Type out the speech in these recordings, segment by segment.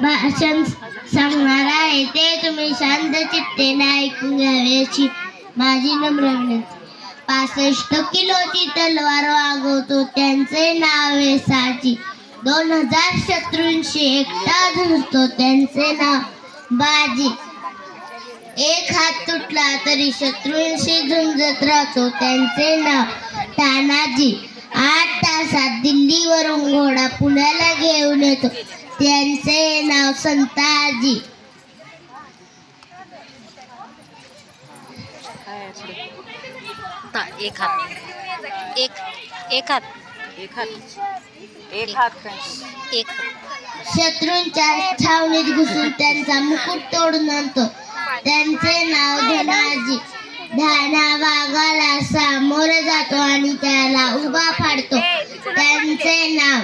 भाषण सांगणार आहे ते तुम्ही शांत चित्तेने ऐकून घ्यावे अशी माझी नम्र विनंती. 65 किलोची तलवार वागवतो त्यांचे नाव आहे साची. 2000 शत्रूंशी एकटा झुंजतो त्यांचे नाव बाजी. एक हात तुटला तरी शत्रूंशी झुंजत राहतो त्यांचे नाव तानाजी. 8 तासात दिल्लीवरून घोडा पुण्याला घेऊन येतो त्यांचे नाव संताजी. एक हात एक हात एक हात एक हात एक शत्रूंच्या छावणीत घुसून त्यांचा मुकुट तोडून आणतो त्यांचे नाव धनाजी. धाना वाघाला सामोरे जातो आणि त्याला उभा फाडतो त्यांचे नाव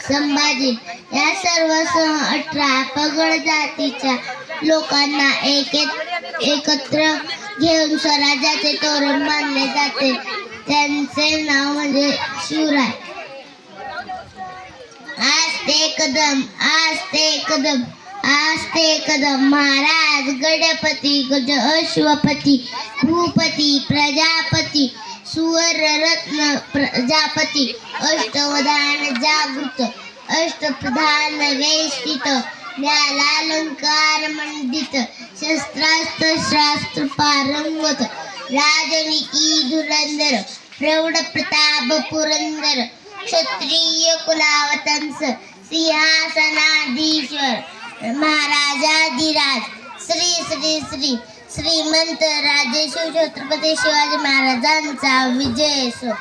संभाजी. या सर्वसह 18 पगड जातीच्या लोकांना एकत्र घेऊन स्वराज्याचे तोरण बांधले जाते त्यांचे नाव म्हणजे शिवराय. आस्ते कदम आस्ते कदम आस्ते कदम महाराज गणपती गज अश्वपती भूपती प्रजापती सुवर्णरत्न प्रजापती अष्टवधान जागृत अष्टप्रधान वेष्टित न्यायालंकार मंडित शस्त्रास्त्र शास्त्र पारंगत राजनिकी धुरंधर प्रौढ प्रताप पुरंदर क्षत्रिय कुलावतंस सिंहासनाधीश्वर महाराजाधिराज श्री श्री श्री श्रीमंत राजेश्वर छत्रपती शिवाजी महाराजांचा विजय असो.